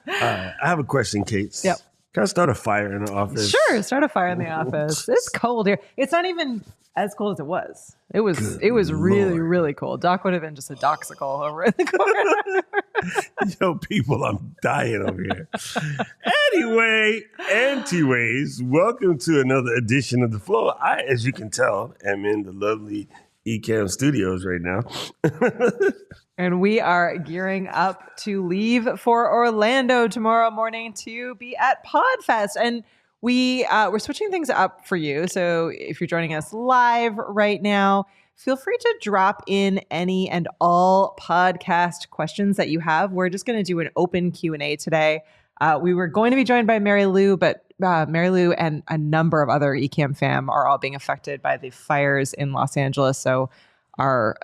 I have a question, Kate. Yep. Can I start a fire in the office? Sure, start a fire in the office. It's cold here. It's not even as cold as it was. It was really, really cold. Doc would have been just a doxicle over in the corner. Yo, people, I'm dying over here. Anyway, anyways, welcome to another edition of The Flow. I, as you can tell, am in the lovely Ecamm studios right now. And we are gearing up to leave for Orlando tomorrow morning to be at PodFest. And we're switching things up for you. So if you're joining us live right now, feel free to drop in any and all podcast questions that you have. We're just going to do an open Q&A today. We were going to be joined by Mary Lou, but Mary Lou and a number of other Ecamm fam are all being affected by the fires in Los Angeles. So our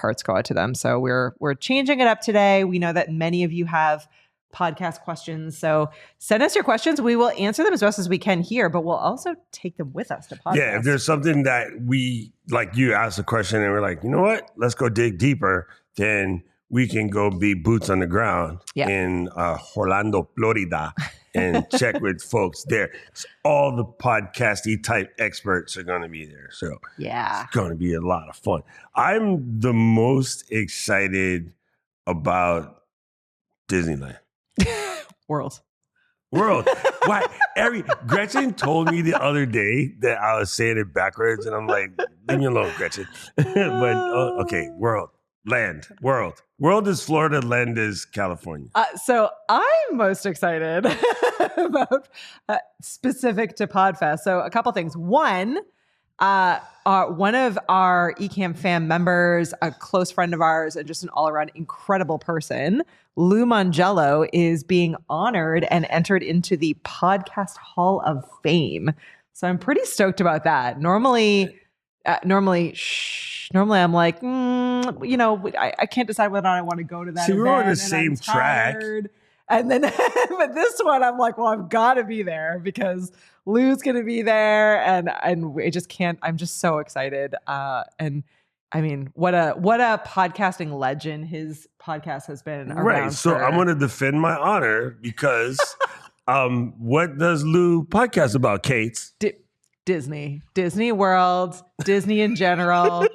hearts go out to them. So we're changing it up today. We know that many of you have podcast questions. So send us your questions. We will answer them as best as we can here, but we'll also take them with us to podcast. Yeah, if there's something that we, like you asked a question and we're like, you know what, let's go dig deeper, then we can go be boots on the ground in Orlando, Florida, and check with folks there. All the podcasty type experts are going to be there. So it's going to be a lot of fun. I'm the most excited about Disneyland. World. Why? Gretchen told me the other day that I was saying it backwards, and I'm like, leave me alone, Gretchen. But okay, world. Land, world. World is Florida, land is California. So I'm most excited about specific to PodFest. So a couple things. One of our Ecamm fam members, a close friend of ours, and just an all-around incredible person, Lou Mangello, is being honored and entered into the Podcast Hall of Fame. So I'm pretty stoked about that. Normally I'm like, I can't decide whether or not I want to go to that. See, event, we're on the same track. And then, but this one, I'm like, well, I've got to be there because Lou's going to be there, and we just can't. I'm just so excited. And I mean, what a podcasting legend his podcast has been around. Right. So I'm going to defend my honor because, what does Lou podcast about, Kate? Disney World, Disney in general,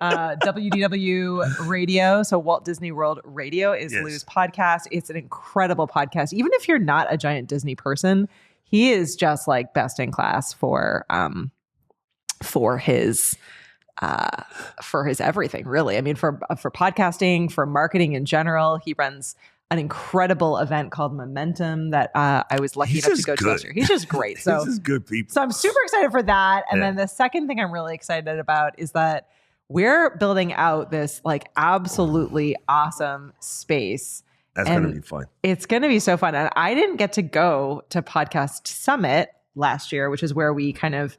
WDW Radio. So Walt Disney World Radio is Lou's podcast. It's an incredible podcast. Even if you're not a giant Disney person, he is just like best in class for his everything, really. I mean, for podcasting, for marketing in general. He runs an incredible event called Momentum that I was lucky enough to go to last year. He's just great. So he's just good people. So I'm super excited for that. And then the second thing I'm really excited about is that we're building out this like absolutely awesome space. That's going to be fun. It's going to be so fun. And I didn't get to go to Podcast Summit last year, which is where we kind of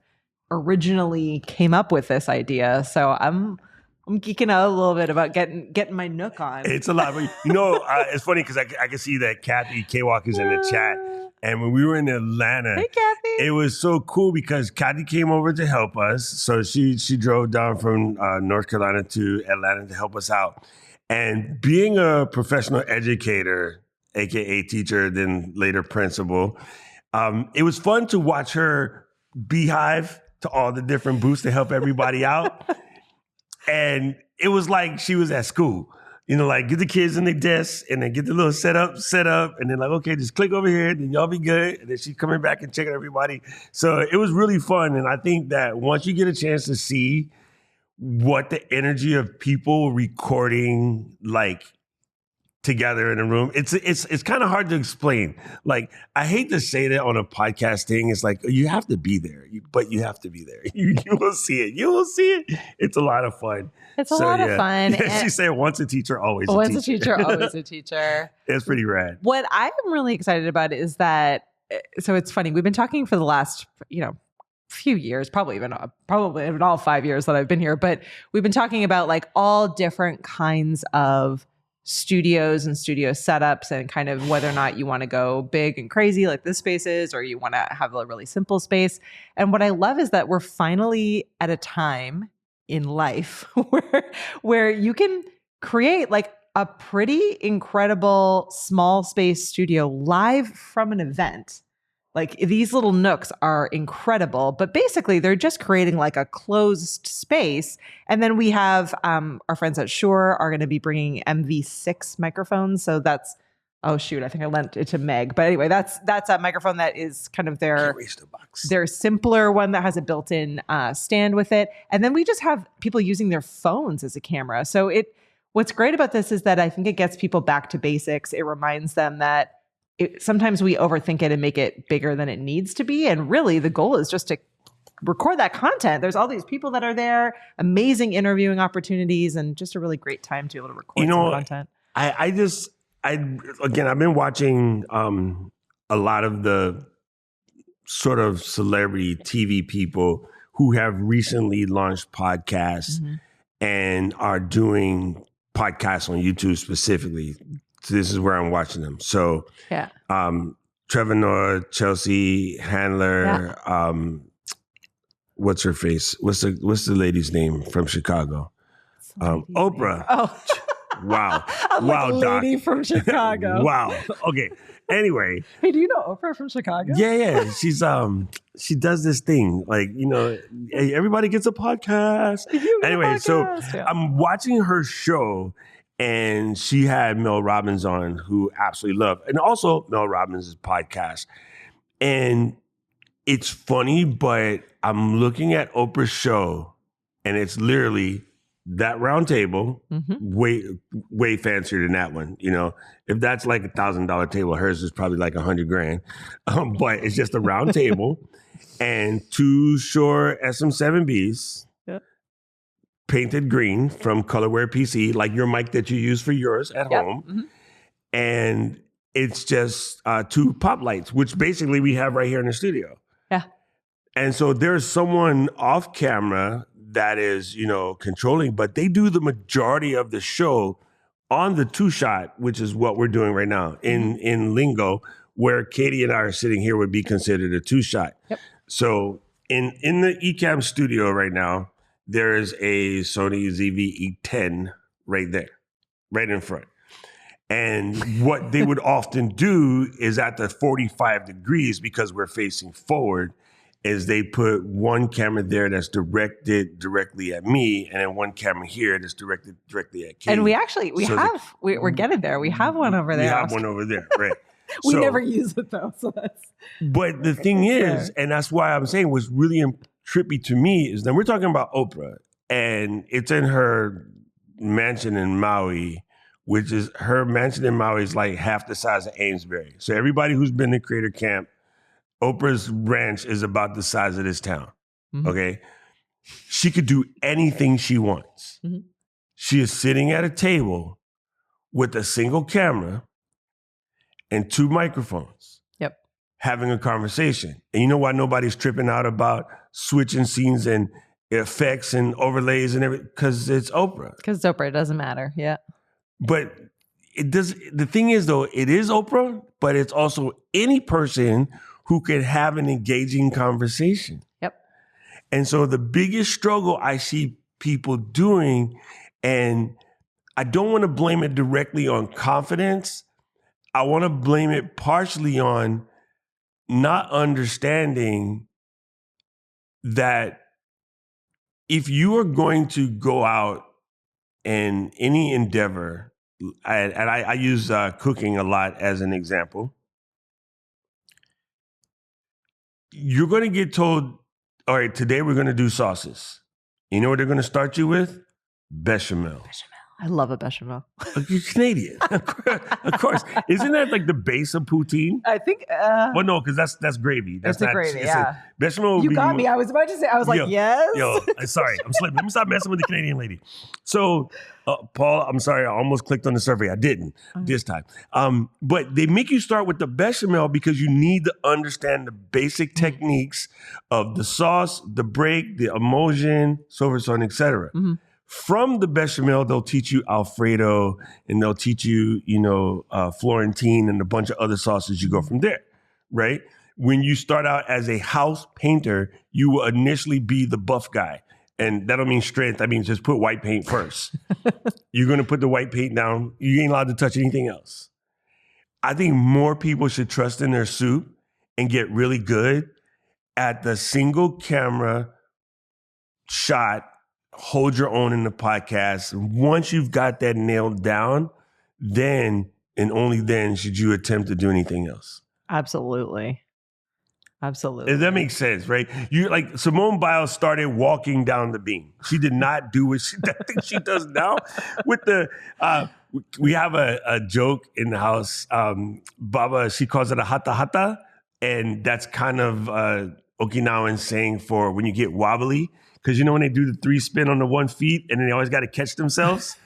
originally came up with this idea. So I'm geeking out a little bit about getting my nook on. It's a lot. It's funny because I can see that Kathy K-Walk is in the chat. And when we were in Atlanta, hey, Kathy. It was so cool because Kathy came over to help us. So she drove down from North Carolina to Atlanta to help us out. And being a professional educator, AKA teacher, then later principal, it was fun to watch her beehive to all the different booths to help everybody out. And it was like she was at school, like get the kids in the desk and then get the little setup. And then like, okay, just click over here and then y'all be good. And then she's coming back and checking everybody. So it was really fun. And I think that once you get a chance to see what the energy of people recording like together in a room, it's kind of hard to explain. Like, I hate to say that on a podcast thing. It's like, you have to be there, but you have to be there. You will see it. You will see it. It's a lot of fun. It's a lot of fun. Yeah, she said once a teacher, always a teacher. Always a teacher. It's pretty rad. What I'm really excited about is that, so it's funny. We've been talking for the last, few years, probably even all 5 years that I've been here, but we've been talking about like all different kinds of studios and studio setups and kind of whether or not you want to go big and crazy like this space is, or you want to have a really simple space. And what I love is that we're finally at a time in life where you can create like a pretty incredible small space studio live from an event. Like these little nooks are incredible, but basically they're just creating like a closed space. And then we have our friends at Shure are going to be bringing MV6 microphones. So that's, oh shoot, I think I lent it to Meg. But anyway, that's a microphone that is kind of their simpler one that has a built-in stand with it. And then we just have people using their phones as a camera. So what's great about this is that I think it gets people back to basics. It reminds them that sometimes we overthink it and make it bigger than it needs to be. And really the goal is just to record that content. There's all these people that are there, amazing interviewing opportunities, and just a really great time to be able to record some content. I've been watching a lot of the sort of celebrity TV people who have recently launched podcasts and are doing podcasts on YouTube specifically. So this is where I'm watching them. So Trevor Noah, Chelsea Handler, what's her face? What's the lady's name from Chicago? Oprah. Oh. Wow. I'm wow, like a lady Doc. from Chicago. Wow. Okay. Anyway. Hey, do you know Oprah from Chicago? Yeah. She's she does this thing. Like, hey, everybody gets a podcast. Anyway, so I'm watching her show and she had Mel Robbins on, who absolutely love. And also Mel Robbins' podcast. And it's funny, but I'm looking at Oprah's show and it's literally that round table, way fancier than that one. If that's like $1,000 table, hers is probably like $100,000. But it's just a round table and 2 Shure SM7Bs, painted green from Colorware PC, like your mic that you use for yours at home. And it's just 2 pop lights, which basically we have right here in the studio. Yeah. And so there's someone off camera that is, controlling, but they do the majority of the show on the 2-shot, which is what we're doing right now in lingo, where Katie and I are sitting here would be considered a 2-shot. Yep. So in the Ecamm studio right now, there is a Sony ZV-E10 right there, right in front. And what they would often do is at the 45 degrees, because we're facing forward, is they put one camera there that's directed directly at me, and then one camera here that's directed directly at Katie. And we're getting there. We have one over there. We have one over there, right? We never use it though, so that's. But the thing is, and that's why I'm saying what's really trippy to me is that we're talking about Oprah, and it's in her mansion in Maui, which is her mansion in Maui is like half the size of Amesbury. So everybody who's been to Creator Camp, Oprah's ranch is about the size of this town, okay? She could do anything she wants. She is sitting at a table with a single camera and 2 microphones, having a conversation. And you know why nobody's tripping out about switching scenes and effects and overlays and everything? Because it's Oprah. Because Oprah, it doesn't matter, But it does. The thing is, though, it is Oprah, but it's also any person who could have an engaging conversation. And so the biggest struggle I see people doing, and I don't want to blame it directly on confidence. I want to blame it partially on not understanding that if you are going to go out in any endeavor, and I use cooking a lot as an example, you're going to get told, all right, today we're going to do sauces. You know what they're going to start you with? Bechamel. I love a bechamel. You're Canadian. Of course. Isn't that like the base of poutine? I think. Well, no, because that's gravy. That's not gravy, bechamel. You got me. I was about to say, I was like, yes. Sorry. I'm slipping. Let me stop messing with the Canadian lady. So, Paul, I'm sorry. I almost clicked on the survey. I didn't this time. But they make you start with the bechamel because you need to understand the basic techniques of the sauce, the break, the emulsion, so forth, so on, et cetera. From the bechamel, they'll teach you Alfredo, and they'll teach you, Florentine and a bunch of other sauces. You go from there, right? When you start out as a house painter, you will initially be the buff guy. And that don't mean strength. I mean, just put white paint first. You're going to put the white paint down. You ain't allowed to touch anything else. I think more people should trust in their soup and get really good at the single camera shot, hold your own in the podcast. Once you've got that nailed down, then and only then should you attempt to do anything else. Absolutely. Absolutely. If that makes sense, right? You like Simone Biles started walking down the beam. She did not do what I think she does now. With the we have a joke in the house. Baba, she calls it a hata hata, and that's kind of Okinawan saying for when you get wobbly. Because when they do the 3 spin on the 1 feet and then they always got to catch themselves,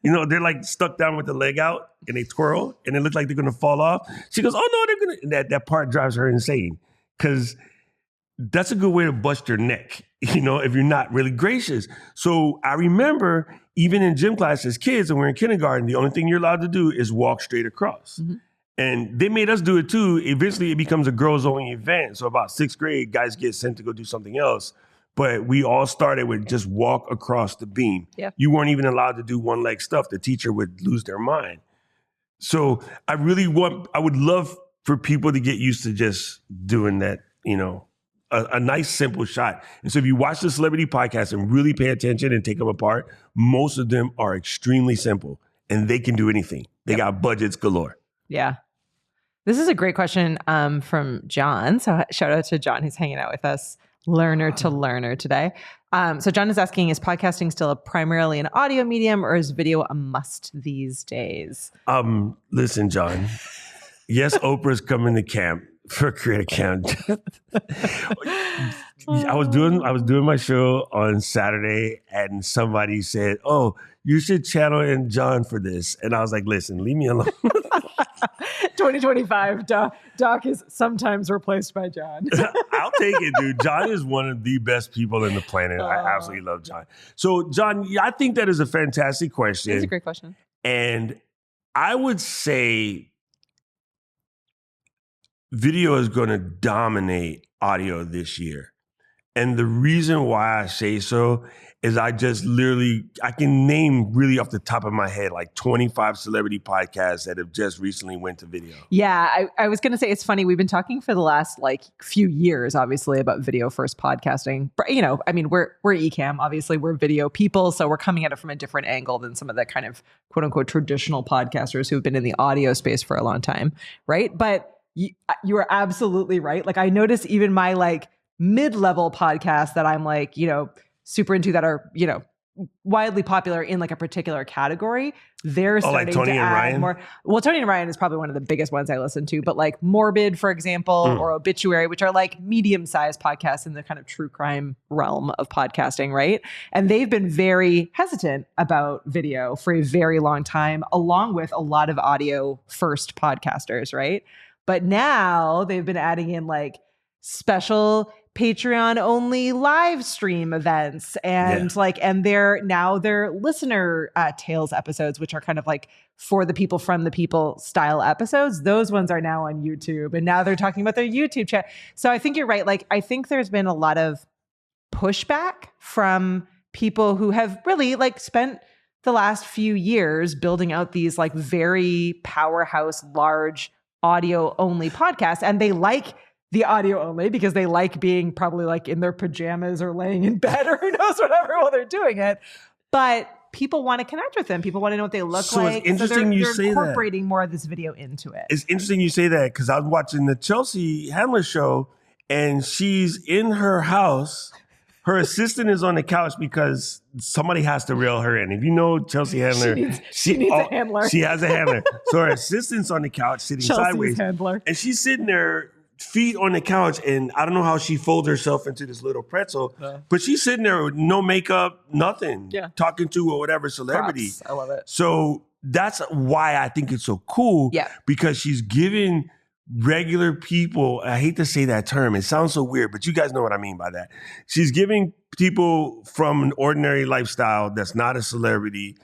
they're like stuck down with the leg out and they twirl and it looks like they're going to fall off. She goes, oh no, they're going to, that part drives her insane because that's a good way to bust your neck, if you're not really gracious. So I remember even in gym class as kids and we're in kindergarten, the only thing you're allowed to do is walk straight across. Mm-hmm. And they made us do it too. Eventually it becomes a girls only event. So about 6th grade, guys get sent to go do something else. But we all started with just walk across the beam. Yeah. You weren't even allowed to do one leg stuff. The teacher would lose their mind. So I would love for people to get used to just doing that, a nice simple shot. And so if you watch the celebrity podcast and really pay attention and take them apart, most of them are extremely simple and they can do anything. They got budgets galore. Yeah. This is a great question from John. So shout out to John who's hanging out with us. Learner to learner today. So John is asking, is podcasting still primarily an audio medium or is video a must these days? Listen, John. Yes, Oprah's coming to camp for Creator Camp. I was doing my show on Saturday and somebody said, oh, you should channel in John for this. And I was like, listen, leave me alone. 2025, Doc is sometimes replaced by John. I'll take it, dude. John is one of the best people in the planet. I absolutely love John. So, John, I think that is a fantastic question. It's a great question. And I would say video is going to dominate audio this year. And the reason why I say so is I can name really off the top of my head like 25 celebrity podcasts that have just recently went to video. Yeah, I was going to say, it's funny. We've been talking for the last few years, obviously, about video first podcasting. But, we're Ecamm, obviously we're video people. So we're coming at it from a different angle than some of the kind of quote unquote traditional podcasters who've been in the audio space for a long time. Right. But you are absolutely right. I notice even my mid-level podcasts that I'm super into that are, widely popular in a particular category. They're starting Tony to and add Ryan? more. Well, Tony and Ryan is probably one of the biggest ones I listen to, but Morbid, for example, or Obituary, which are medium-sized podcasts in the kind of true crime realm of podcasting, right? And they've been very hesitant about video for a very long time, along with a lot of audio-first podcasters, right? But now they've been adding in special Patreon only live stream events and and their listener tales episodes, which are kind of for the people from the people style episodes. Those ones are now on YouTube and now they're talking about their YouTube chat. So I think you're right. I think there's been a lot of pushback from people who have really spent the last few years building out these very powerhouse, large audio only podcasts. And they like the audio only because they like being probably in their pajamas or laying in bed or who knows whatever while they're doing it. But people want to connect with them. People want to know what they look like. It's interesting they're incorporating more of this video into it. It's interesting you say that because I was watching the Chelsea Handler show and she's in her house. Her assistant is on the couch because somebody has to reel her in. If you know Chelsea Handler, she needs a handler. She has a handler. So her assistant's on the couch sitting Chelsea's sideways. Handler. And she's sitting there, feet on the couch, and I don't know how she folds herself into this little pretzel, but she's sitting there with no makeup, nothing, talking to or whatever celebrity. Props. I love it. So that's why I think it's so cool, because she's giving regular people, I hate to say that term, it sounds so weird, but you guys know what I mean by that. She's giving people from an ordinary lifestyle that's not a celebrity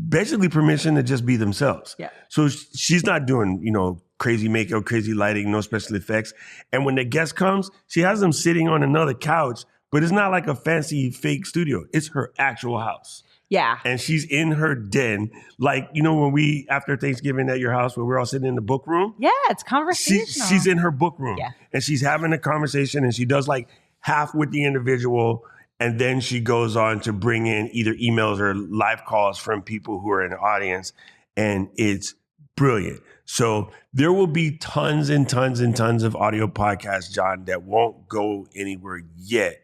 basically permission to just be themselves. Yeah. So she's not doing, crazy makeup, crazy lighting, no special effects. And when the guest comes, she has them sitting on another couch, but it's not like a fancy fake studio. It's her actual house. Yeah. And she's in her den. Like, you know, when we, after Thanksgiving at your house, where we're all sitting in the book room. Yeah, it's conversational. She's in her book room. Yeah. And she's having a conversation, and she does like half with the individual. And then she goes on to bring in either emails or live calls from people who are in the audience. And it's brilliant. So there will be tons and tons and tons of audio podcasts, John, that won't go anywhere yet.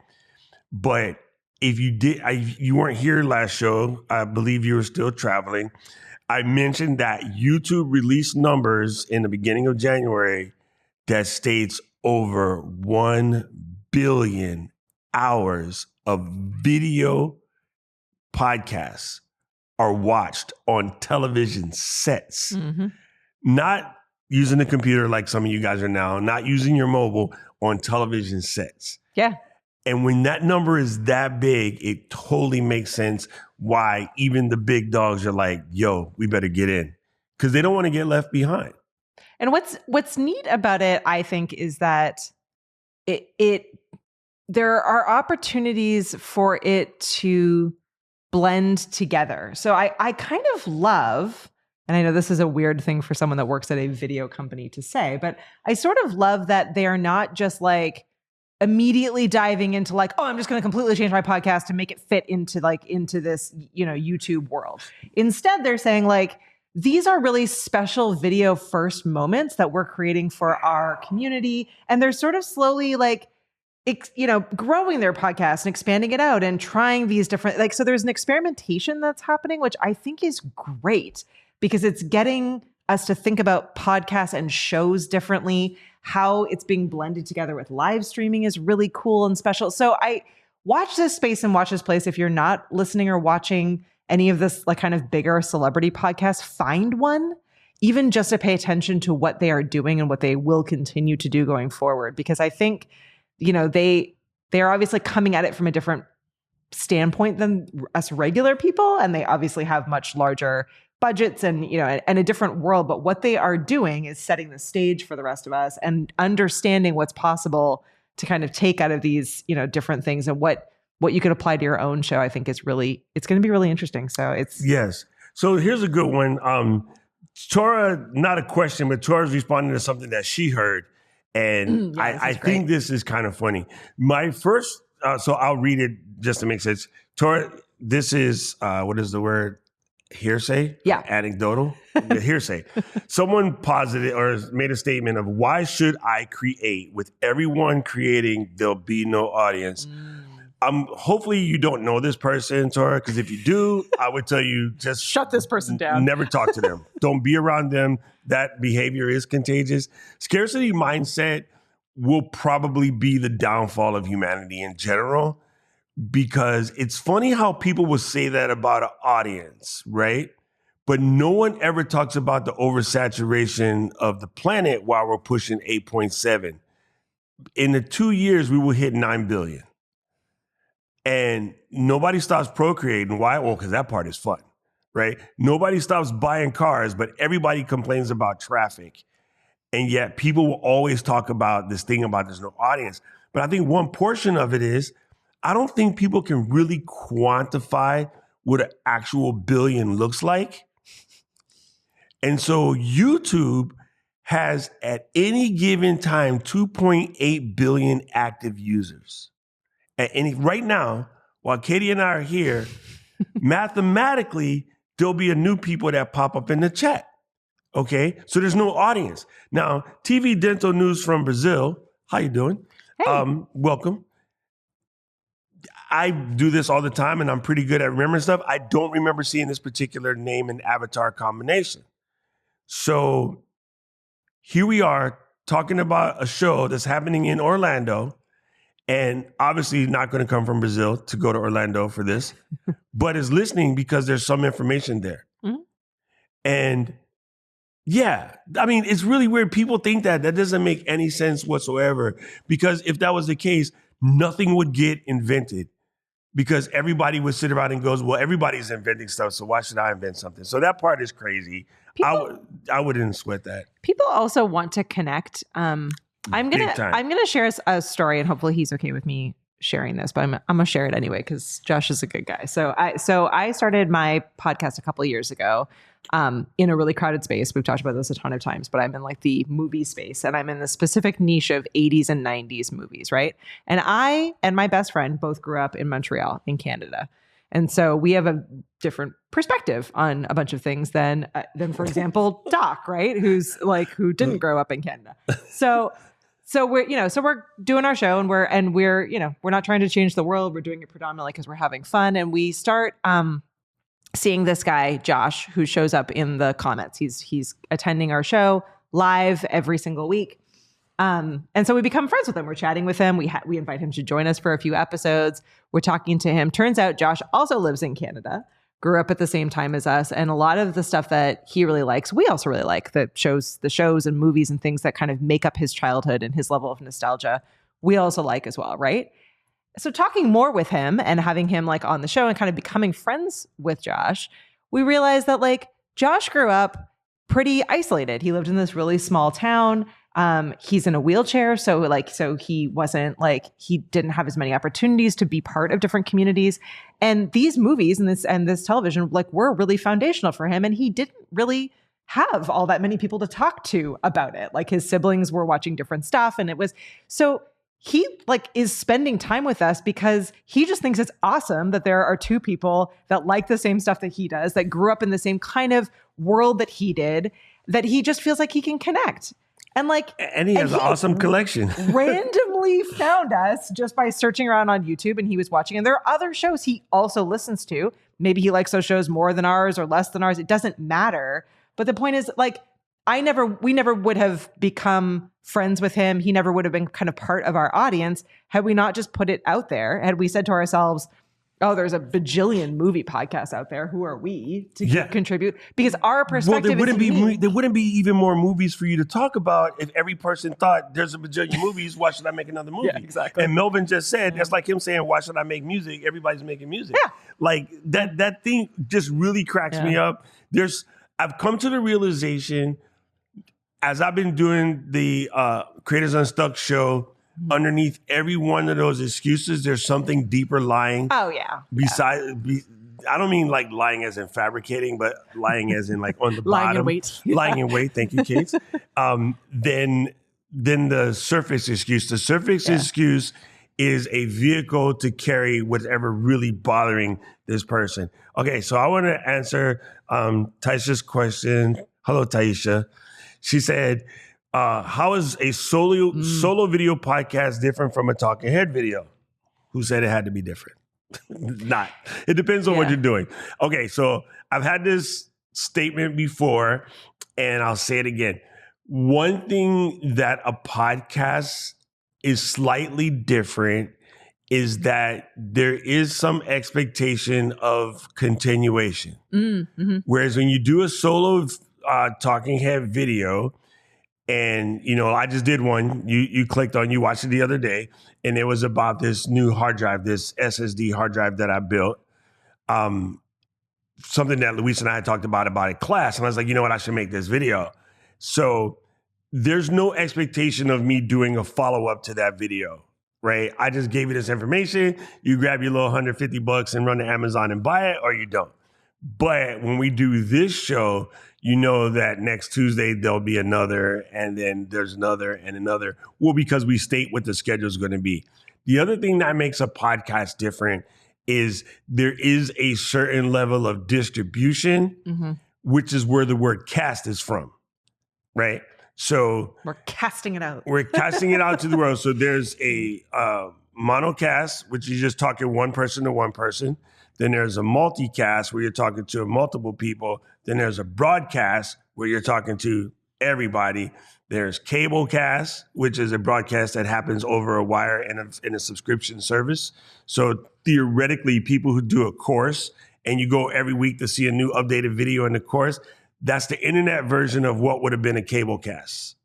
But if you you weren't here last show, I believe you were still traveling. I mentioned that YouTube released numbers in the beginning of January that states over 1 billion hours of video podcasts are watched on television sets. Mm-hmm. Not using a computer like some of you guys are now, not using your mobile, on television sets. Yeah. And when that number is that big, it totally makes sense why even the big dogs are like, yo, we better get in, because they don't want to get left behind. And what's neat about it, I think, is that there are opportunities for it to blend together. So I kind of love, and I know this is a weird thing for someone that works at a video company to say, but I sort of love that they are not just like immediately diving into like, oh, I'm just going to completely change my podcast to make it fit into this, you know, YouTube world. Instead, they're saying like, these are really special video first moments that we're creating for our community. And they're sort of slowly like, growing their podcast and expanding it out and trying these different, like, so there's an experimentation that's happening, which I think is great because it's getting us to think about podcasts and shows differently. How it's being blended together with live streaming is really cool and special. So I watch this space and watch this place. If you're not listening or watching any of this like kind of bigger celebrity podcasts, find one, even just to pay attention to what they are doing and what they will continue to do going forward. Because I think, you know, they are obviously coming at it from a different standpoint than us regular people. And they obviously have much larger budgets and, you know, and a different world. But what they are doing is setting the stage for the rest of us and understanding what's possible to kind of take out of these, you know, different things and what you could apply to your own show. I think is really, it's going to be really interesting. So it's. Yes. So here's a good one. Tora, not a question, but Tora's responding to something that she heard. And I think this is kind of funny. My first, so I'll read it just to make sense. Tora, this is, what is the word? Hearsay? Yeah. Anecdotal? Hearsay. Someone posited or made a statement of, why should I create? With everyone creating, there'll be no audience. Hopefully you don't know this person, Tora, because if you do, I would tell you just shut this person down. Never talk to them. Don't be around them. That behavior is contagious. Scarcity mindset will probably be the downfall of humanity in general, because it's funny how people will say that about an audience, right? But no one ever talks about the oversaturation of the planet while we're pushing 8.7. In the 2 years, we will hit 9 billion. And nobody stops procreating. Why? Well, because that part is fun, right? Nobody stops buying cars, but everybody complains about traffic. And yet people will always talk about this thing about there's no audience. But I think one portion of it is, I don't think people can really quantify what an actual billion looks like. And so YouTube has at any given time 2.8 billion active users. And right now, while Katie and I are here, mathematically, there'll be a new people that pop up in the chat. Okay, so there's no audience. Now, TV Dental News from Brazil, how you doing? Hey. Welcome. I do this all the time, and I'm pretty good at remembering stuff. I don't remember seeing this particular name and avatar combination. So here we are talking about a show that's happening in Orlando, and obviously not going to come from Brazil to go to Orlando for this, but is listening because there's some information there. Mm-hmm. And yeah, I mean, it's really weird. People think that doesn't make any sense whatsoever, because if that was the case, nothing would get invented, because everybody would sit around and goes, well, everybody's inventing stuff, so why should I invent something? So that part is crazy. I wouldn't sweat that. People also want to connect. I'm gonna share a story, and hopefully he's okay with me sharing this, but I'm gonna share it anyway because Josh is a good guy. So I started my podcast a couple of years ago, in a really crowded space. We've talked about this a ton of times, but I'm in like the movie space, and I'm in the specific niche of 80s and 90s movies, right? And I and my best friend both grew up in Montreal in Canada. And so we have a different perspective on a bunch of things than for example, Doc, right? Who didn't grow up in Canada. So we're doing our show, and we're not trying to change the world. We're doing it predominantly because we're having fun. And we start seeing this guy, Josh, who shows up in the comments. He's attending our show live every single week. And so we become friends with him. We're chatting with him. We invite him to join us for a few episodes. We're talking to him. Turns out Josh also lives in Canada, grew up at the same time as us. And a lot of the stuff that he really likes, we also really like. The shows and movies and things that kind of make up his childhood and his level of nostalgia, we also like as well, right? So talking more with him and having him like on the show and kind of becoming friends with Josh, we realized that like Josh grew up pretty isolated. He lived in this really small town. He's in a wheelchair. So he wasn't he didn't have as many opportunities to be part of different communities. And these movies and this television, were really foundational for him. And he didn't really have all that many people to talk to about it. Like his siblings were watching different stuff. And it was, so he is spending time with us because he just thinks it's awesome that there are two people that like the same stuff that he does, that grew up in the same kind of world that he did, that he just feels like he can connect. And he has an awesome collection. Randomly found us just by searching around on YouTube, and he was watching. And there are other shows he also listens to. Maybe he likes those shows more than ours or less than ours. It doesn't matter. But the point is, we never would have become friends with him. He never would have been kind of part of our audience had we not just put it out there. Had we said to ourselves, oh, there's a bajillion movie podcasts out there. Who are we to contribute? Because our perspective there wouldn't be even more movies for you to talk about if every person thought there's a bajillion movies. Why should I make another movie? Yeah, exactly. And Melvin just said, that's like him saying, why should I make music? Everybody's making music. Yeah. That thing just really cracks me up. I've come to the realization as I've been doing the Creators Unstuck show, underneath every one of those excuses, there's something deeper lying. Oh, yeah. I don't mean like lying as in fabricating, but lying as in like on the lying bottom. in wait. Lying in wait. Thank you, Kate. Then the surface excuse. The surface excuse is a vehicle to carry whatever really bothering this person. Okay, so I want to answer Taisha's question. Hello, Taisha. She said, how is a solo video podcast different from a talking head video? Who said it had to be different? Not. It depends on what you're doing. Okay, so I've had this statement before, and I'll say it again. One thing that a podcast is slightly different is that there is some expectation of continuation. Mm-hmm. Whereas when you do a solo talking head video, and, I just did one. You clicked on, you watched it the other day, and it was about this new hard drive, this SSD hard drive that I built. Something that Luis and I had talked about in class. And I was like, you know what, I should make this video. So there's no expectation of me doing a follow-up to that video, right? I just gave you this information. You grab your little $150 and run to Amazon and buy it, or you don't. But when we do this show, you know that next Tuesday there'll be another, and then there's another and another. Well, because we state what the schedule is going to be. The other thing that makes a podcast different is there is a certain level of distribution, which is where the word cast is from, right? So we're casting it out. We're casting it out to the world. So there's a monocast, which is just talking one person to one person. Then there's a multicast where you're talking to multiple people. Then there's a broadcast where you're talking to everybody. There's cablecast, which is a broadcast that happens over a wire in a subscription service. So theoretically, people who do a course and you go every week to see a new updated video in the course, that's the internet version of what would have been a cablecast,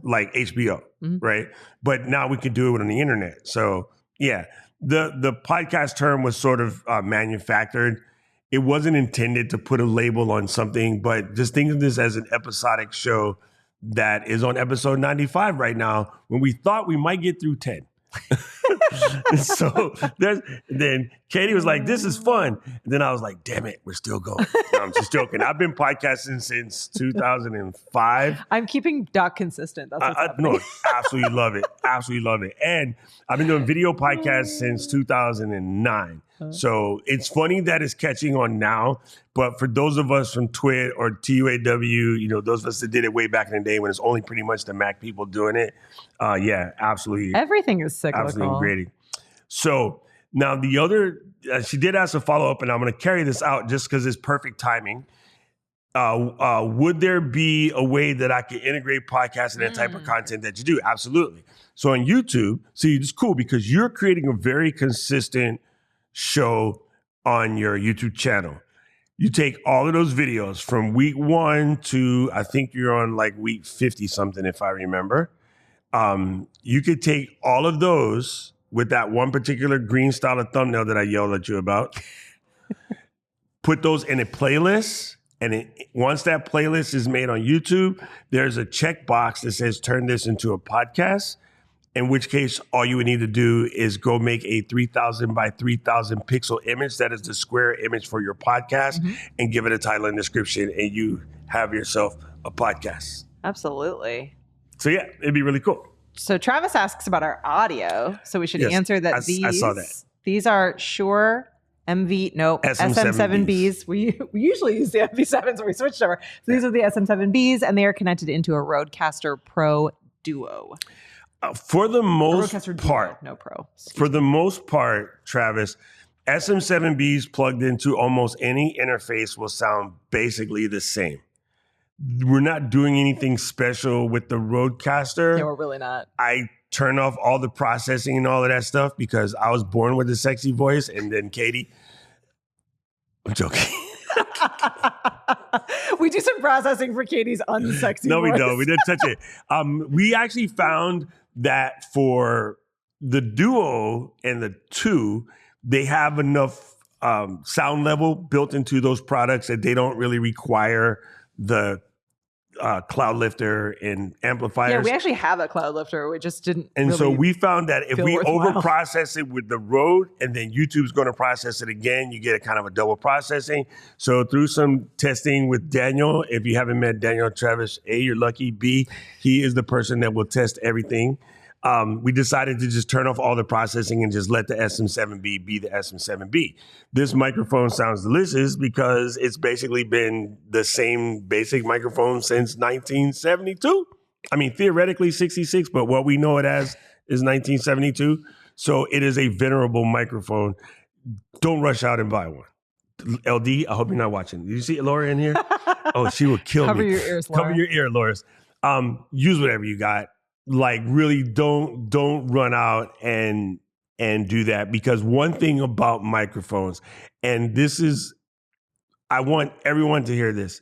like HBO, right? But now we can do it on the internet. So yeah. The podcast term was sort of manufactured. It wasn't intended to put a label on something, but just think of this as an episodic show that is on episode 95 right now when we thought we might get through 10. So then Katie was like, this is fun. And then I was like, damn it, we're still going. No, I'm just joking. I've been podcasting since 2005. I'm keeping Doc consistent. That's what's happening. No, absolutely love it. Absolutely love it. And I've been doing video podcasts since 2009. So it's funny that it's catching on now. But for those of us from Twit or TUAW, those of us that did it way back in the day when it's only pretty much the Mac people doing it. Yeah, absolutely. Everything is cyclical. Absolutely great. So now the other, she did ask a follow-up, and I'm going to carry this out just because it's perfect timing. Would there be a way that I could integrate podcasts and that type of content that you do? Absolutely. So on YouTube, see, it's cool because you're creating a very consistent show on your YouTube channel. You take all of those videos from week 1 to, I think you're on like week 50 something, if I remember. You could take all of those with that one particular green style of thumbnail that I yelled at you about, put those in a playlist. And once that playlist is made on YouTube, there's a checkbox that says, turn this into a podcast. In which case, all you would need to do is go make a 3,000 by 3,000 pixel image. That is the square image for your podcast, and give it a title and description, and you have yourself a podcast. Absolutely. So yeah, it'd be really cool. So Travis asks about our audio. So we should answer that I saw that. These are Shure SM7Bs. We usually use the MV7s when we switched over. So these are the SM7Bs, and they are connected into a Rodecaster Pro Duo. For the most part, no Pro. For the most part, Travis, SM7Bs plugged into almost any interface will sound basically the same. We're not doing anything special with the Rodecaster. No, we're really not. I turn off all the processing and all of that stuff because I was born with a sexy voice, and then Katie, I'm joking. We do some processing for Katie's unsexy No, voice. we don't. We didn't touch it. We actually found that for the Duo and the 2, they have enough sound level built into those products that they don't really require the cloud lifter and amplifiers. Yeah, we actually have a cloud lifter. We just didn't. And so we found that if we worthwhile. overprocess it with the Rode and then YouTube's going to process it again, you get a kind of a double processing. So through some testing with Daniel, if you haven't met Daniel Travis, A, you're lucky. B, he is the person that will test everything. We decided to just turn off all the processing and just let the SM7B be the SM7B. This microphone sounds delicious because it's basically been the same basic microphone since 1972. I mean, theoretically 66, but what we know it as is 1972. So it is a venerable microphone. Don't rush out and buy one. LD, I hope you're not watching. Did you see Laura in here? Oh, she will kill Cover me. your ears, Laura. Cover your ear, Loris. Use whatever you got. Like, really don't run out and do that, because one thing about microphones, and this is, I want everyone to hear this.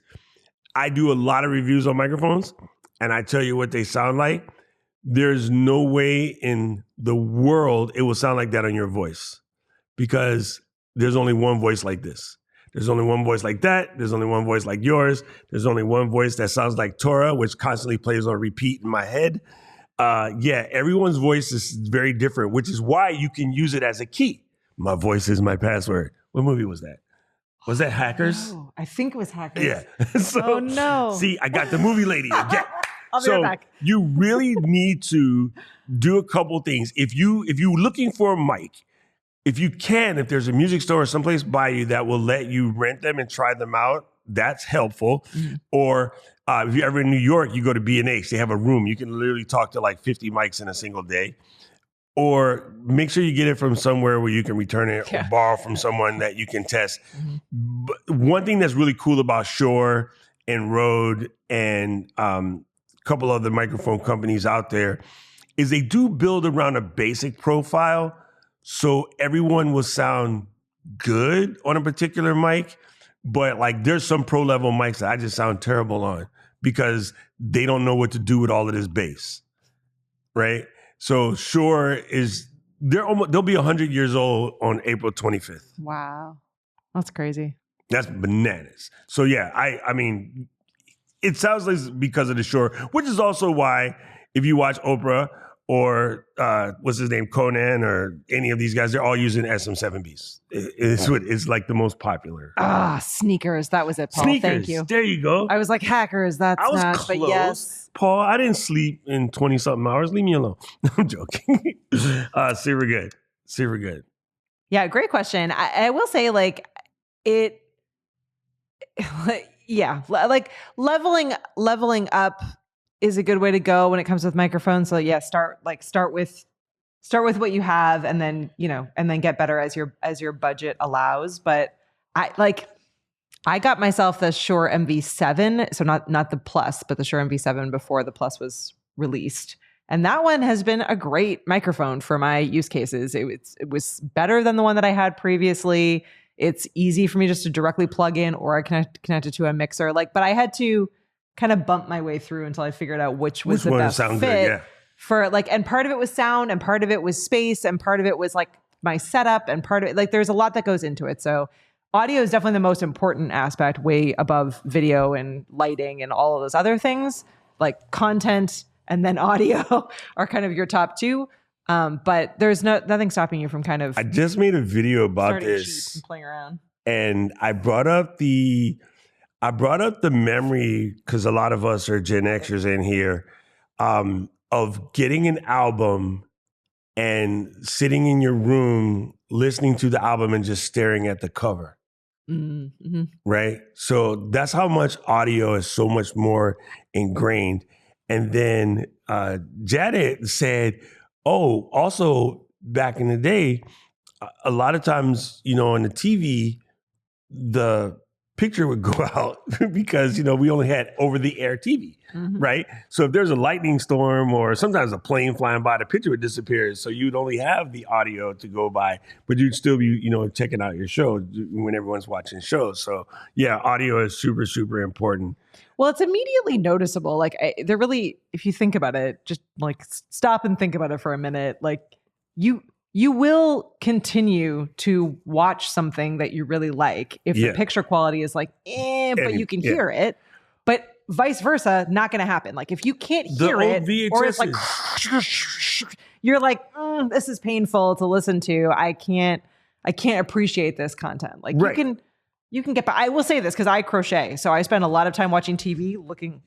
I do a lot of reviews on microphones, and I tell you what they sound like. There's no way in the world it will sound like that on your voice, because there's only one voice like this. There's only one voice like that. There's only one voice like yours. There's only one voice that sounds like Torah, which constantly plays on repeat in my head. Everyone's voice is very different, which is why you can use it as a key. My voice is my password. What movie was that? Was that Hackers? No, I think it was Hackers. Yeah. So, oh no. See, I got the movie lady again. I'll be right back. You really need to do a couple things. If you're looking for a mic, if you can, if there's a music store or someplace by you that will let you rent them and try them out, that's helpful. Mm-hmm. Or if you're ever in New York, you go to B&H. They have a room. You can literally talk to like 50 mics in a single day. Or make sure you get it from somewhere where you can return it or borrow from someone that you can test. Mm-hmm. But one thing that's really cool about Shure and Rode and a couple other microphone companies out there is they do build around a basic profile so everyone will sound good on a particular mic. But like there's some pro level mics that I just sound terrible on because they don't know what to do with all of this bass, right? So Shure they'll be 100 years old on April 25th. Wow. That's crazy. That's bananas. So yeah, I mean, it sounds like because of the Shure, which is also why if you watch Oprah or what's his name, Conan, or any of these guys, they're all using SM7Bs. It's like the most popular. Sneakers. That was it, Paul. Sneakers. Thank you. There you go. I was like, hackers. That's I was not, close. but yes. Paul, I didn't sleep in 20-something hours. Leave me alone. I'm joking. Super good. Super good. Yeah, great question. I will say, like, it, yeah, like leveling up is a good way to go when it comes with microphones. So yeah, start with what you have, and then and then get better as your budget allows. But I got myself the Shure MV7, so not the Plus, but the Shure MV7 before the Plus was released. And that one has been a great microphone for my use cases. It was better than the one that I had previously. It's easy for me just to directly plug in, or I connect it to a mixer. But I had to kind of bump my way through until I figured out which was the best fit good, for and part of it was sound, and part of it was space, and part of it was like my setup, and part of it, there's a lot that goes into it. So audio is definitely the most important aspect, way above video and lighting and all of those other things. Like content and then audio are kind of your top two. But there's nothing stopping you from kind of. I just made a video about this and playing around, and I brought up the memory, because a lot of us are Gen Xers in here, of getting an album and sitting in your room listening to the album and just staring at the cover. Mm-hmm. Right? So that's how much audio is so much more ingrained. And then Janet said, oh, also back in the day, a lot of times, on the TV, the picture would go out because, we only had over-the-air TV, right? So if there's a lightning storm or sometimes a plane flying by, the picture would disappear. So you'd only have the audio to go by, but you'd still be, checking out your show when everyone's watching shows. So yeah, audio is super, super important. Well, it's immediately noticeable. They're really, if you think about it, just stop and think about it for a minute. You will continue to watch something that you really like if the picture quality is but you can hear it. But vice versa, not going to happen. If you can't hear it, VHSs. or it's you're this is painful to listen to. I can't appreciate this content. Right. You can get by. I will say this because I crochet. So I spend a lot of time watching TV looking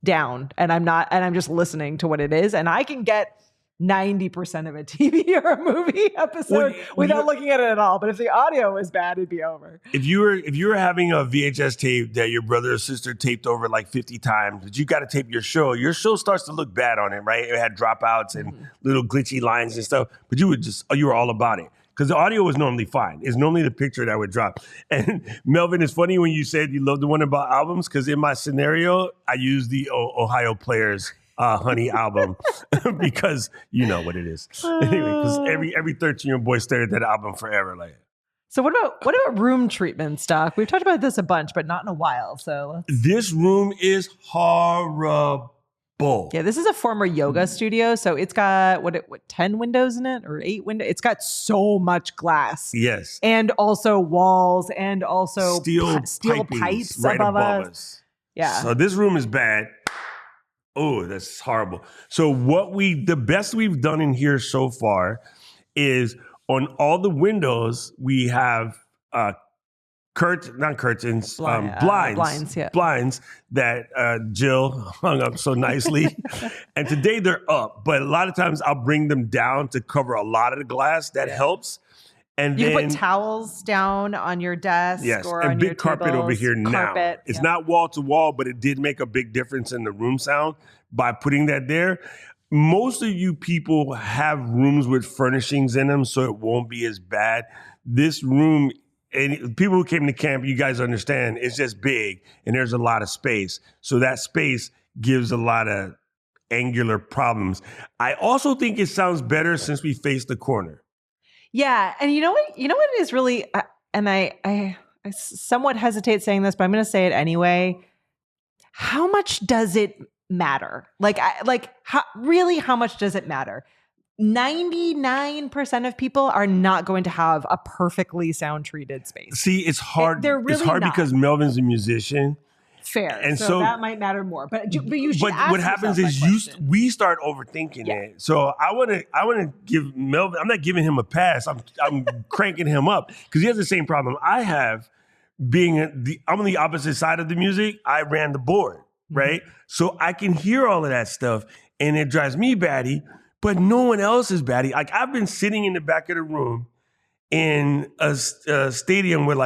down, and I'm just listening to what it is. And I can get 90% of a TV or a movie episode without looking at it at all. But if the audio was bad, it'd be over. If you were having a VHS tape that your brother or sister taped over 50 times, but you got to tape your show starts to look bad on it, right? It had dropouts and little glitchy lines and stuff, but you were all about it. Because the audio was normally fine. It's normally the picture that would drop. And Melvin, it's funny when you said you love the one about albums, because in my scenario, I use the Ohio Players Honey album because you know what it is. Anyway, because every 13-year-old boy stared at that album forever. So what about room treatment, Stock? We've talked about this a bunch, but not in a while. So this room is horrible. Yeah, this is a former yoga studio, so it's got 10 windows in it, or 8 windows. It's got so much glass. Yes, and also walls, and also steel pipes right above us. Yeah. So this room is bad. Oh, that's horrible. So the best we've done in here so far is on all the windows we have blinds that Jill hung up so nicely. And today they're up, but a lot of times I'll bring them down to cover a lot of the glass. That helps. And you can put towels down on your desk. Yes, or and on big your carpet tables. over here now. It's not wall to wall, but it did make a big difference in the room sound by putting that there. Most of you people have rooms with furnishings in them, so it won't be as bad. This room, and people who came to camp, you guys understand, it's just big and there's a lot of space. So that space gives a lot of angular problems. I also think it sounds better since we face the corner. Yeah. And you know what it is really, and I somewhat hesitate saying this, but I'm going to say it anyway. How much does it matter? How much does it matter? 99% of people are not going to have a perfectly sound treated space. See, it's hard. They're really it's hard not. Because Melvin's a musician Fair. And so that might matter more. But you should. But what happens is we start overthinking it. So I want to give Melvin. I'm not giving him a pass. I'm cranking him up because he has the same problem I have. I'm on the opposite side of the music. I ran the board, right? So I can hear all of that stuff, and it drives me batty. But no one else is batty. Like I've been sitting in the back of the room in a stadium with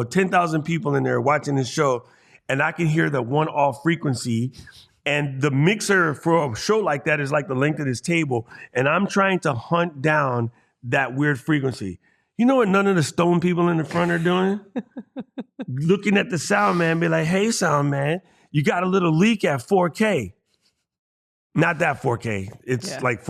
10,000 people in there watching this show, and I can hear the one off frequency. And the mixer for a show like that is like the length of this table, and I'm trying to hunt down that weird frequency. You know what none of the stone people in the front are doing? Looking at the sound man, be like, hey, sound man, you got a little leak at 4K. Not that 4K. It's like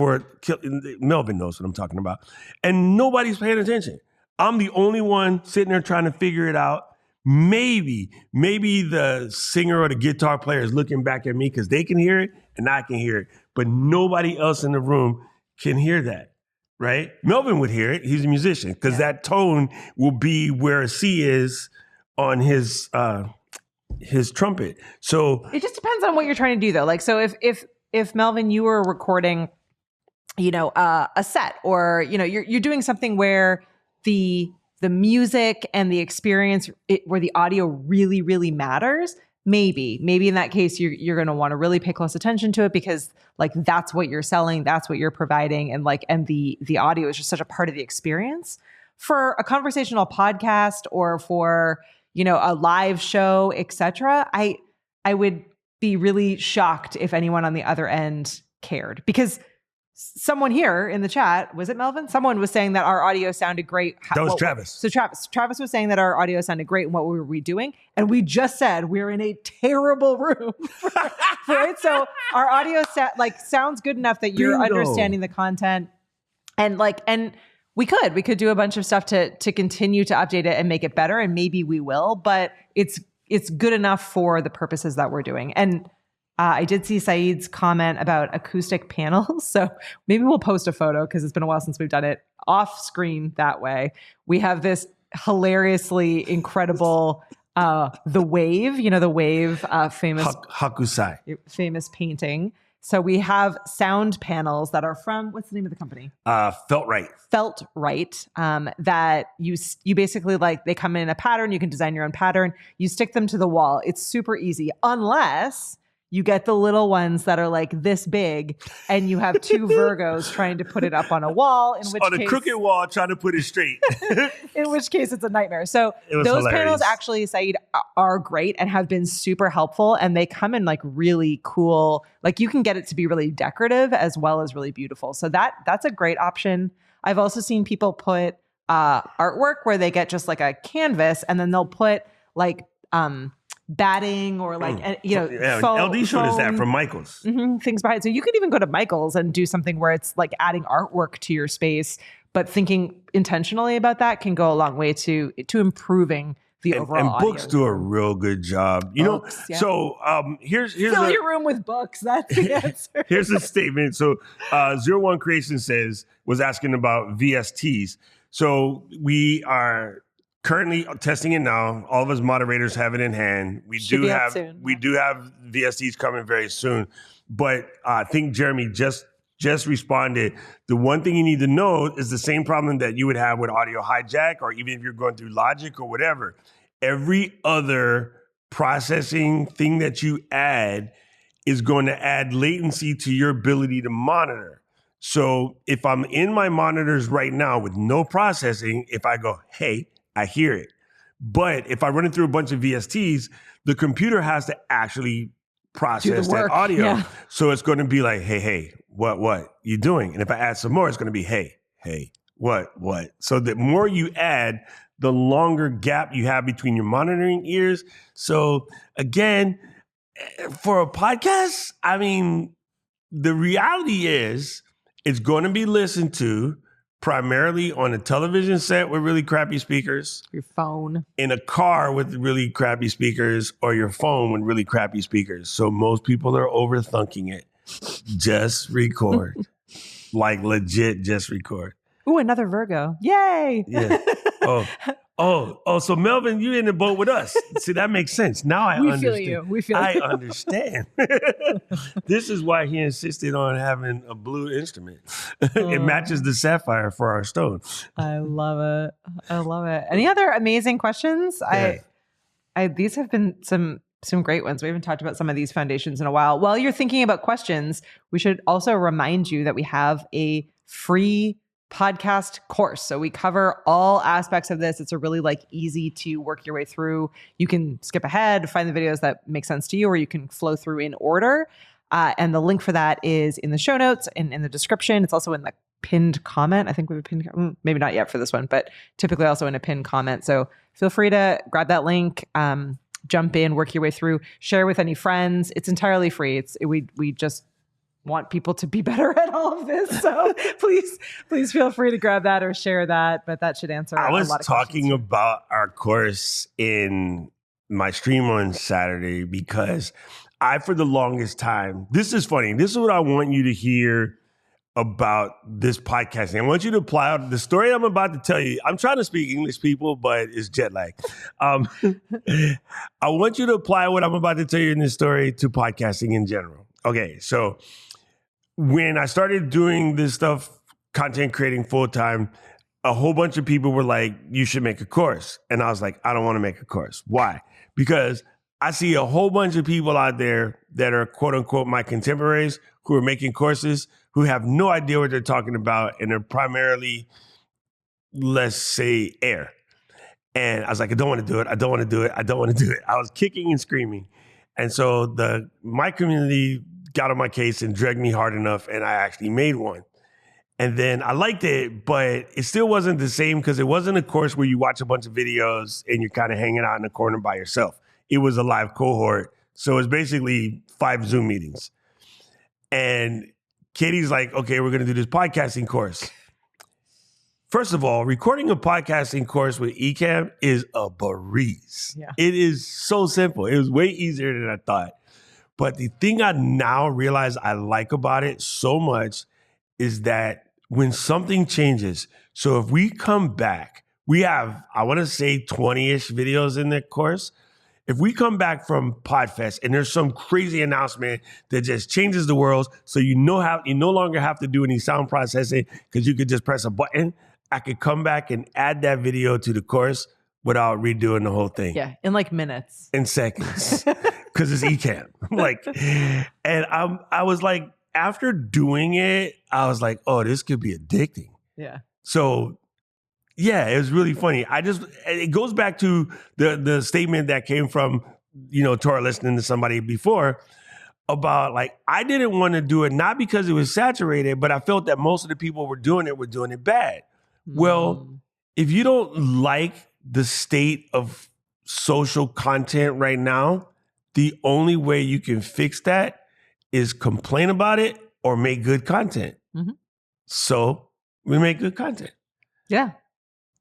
Melvin knows what I'm talking about. And nobody's paying attention. I'm the only one sitting there trying to figure it out. Maybe the singer or the guitar player is looking back at me because they can hear it and I can hear it. But nobody else in the room can hear that. Right? Melvin would hear it. He's a musician because that tone will be where a C is on his trumpet. So it just depends on what you're trying to do, though. Like, so if Melvin, you were recording, a set, or you're doing something where the music and the experience, where the audio really, really matters. Maybe in that case, you're going to want to really pay close attention to it because that's what you're selling, that's what you're providing, and the audio is just such a part of the experience. For a conversational podcast or for a live show, etc., I would be really shocked if anyone on the other end cared, because someone here in the chat, was it Melvin? Someone was saying that our audio sounded great. That was Travis. So Travis was saying that our audio sounded great. And what were we doing? And we just said we're in a terrible room, right? So our audio sounds good enough that you're understanding the content, and we could do a bunch of stuff to continue to update it and make it better, and maybe we will. But it's good enough for the purposes that we're doing. And I did see Saeed's comment about acoustic panels. So maybe we'll post a photo because it's been a while since we've done it off screen that way. We have this hilariously incredible, the Wave, the Wave, famous Hakusai, famous painting. So we have sound panels that are from, what's the name of the company? Felt Right. That you basically they come in a pattern. You can design your own pattern. You stick them to the wall. It's super easy, unless you get the little ones that are this big, and you have two Virgos trying to put it up on a wall. On a crooked wall, trying to put it straight. In which case, it's a nightmare. So those hilarious panels actually, Saeed, are great and have been super helpful. And they come in really cool. You can get it to be really decorative as well as really beautiful. So that's a great option. I've also seen people put artwork where they get just a canvas, and then they'll put batting or foam, LD showed us that from Michael's. Things behind. So you could even go to Michael's and do something where it's adding artwork to your space, but thinking intentionally about that can go a long way to improving the overall and books do a real good job. So here's fill your room with books. That's the answer. Here's a statement. So 01 Creation was asking about VSTs. So we are currently testing it now. All of us moderators have it in hand. We do have VSTs coming very soon. But I think Jeremy just responded. The one thing you need to know is the same problem that you would have with Audio Hijack, or even if you're going through Logic or whatever. Every other processing thing that you add is going to add latency to your ability to monitor. So if I'm in my monitors right now with no processing, if I go, hey, I hear it. But if I run it through a bunch of VSTs, the computer has to actually process that audio. Yeah. So it's going to be like, hey, what you doing? And if I add some more, it's going to be, hey, what? So the more you add, the longer gap you have between your monitoring ears. So again, for a podcast, I mean, the reality is it's going to be listened to primarily on a television set with really crappy speakers, your phone, in a car with really crappy speakers, or your phone with really crappy speakers. So most people are overthinking it. Just record. Legit, just record. Ooh, another Virgo. Yay. Yeah. Oh, So Melvin, you in the boat with us. See, that makes sense. Now I understand. Feel you. We feel I you. understand. This is why he insisted on having a blue instrument. It matches the sapphire for our stone. I love it. I love it. Any other amazing questions? Yeah. These have been some great ones. We haven't talked about some of these foundations in a while. While you're thinking about questions, we should also remind you that we have a free podcast course. So we cover all aspects of this. It's a really easy to work your way through. You can skip ahead, find the videos that make sense to you, or you can flow through in order. And the link for that is in the show notes and in the description. It's also in the pinned comment. I think we have a pinned, maybe not yet for this one, but typically also in a pinned comment. So feel free to grab that link, jump in, work your way through, share with any friends. It's entirely free. We just want people to be better at all of this. So please feel free to grab that or share that. But that should answer a lot of questions. I was talking about our course in my stream on Saturday because for the longest time, this is funny. This is what I want you to hear about this podcasting. I want you to apply out the story I'm about to tell you. I'm trying to speak English, people, but it's jet lag. I want you to apply what I'm about to tell you in this story to podcasting in general. Okay, so when I started doing this stuff, content creating full time, a whole bunch of people were like, you should make a course. And I was like, I don't want to make a course. Why? Because I see a whole bunch of people out there that are quote unquote my contemporaries who are making courses who have no idea what they're talking about. And they're primarily, let's say, air. And I was like, I don't want to do it. I don't want to do it. I don't want to do it. I was kicking and screaming. And so my community got on my case and dragged me hard enough, and I actually made one. And then I liked it, but it still wasn't the same because it wasn't a course where you watch a bunch of videos and you're kind of hanging out in the corner by yourself. It was a live cohort. So it's basically 5 Zoom meetings. And Katie's like, okay, we're going to do this podcasting course. First of all, recording a podcasting course with Ecamm is a breeze. Yeah. It is so simple. It was way easier than I thought. But the thing I now realize I like about it so much is that when something changes, so if we come back, we have, I want to say 20-ish videos in the course. If we come back from PodFest and there's some crazy announcement that just changes the world, so you no longer have to do any sound processing because you could just press a button, I could come back and add that video to the course without redoing the whole thing. Yeah, in minutes. In seconds. Because it's Ecamm. And I was like, after doing it, I was like, oh, this could be addicting. Yeah. So yeah, it was really funny. It goes back to the statement that came from, Tora listening to somebody before about I didn't want to do it, not because it was saturated, but I felt that most of the people were doing it bad. Well, if you don't like the state of social content right now, the only way you can fix that is complain about it or make good content. Mm-hmm. So we make good content. Yeah.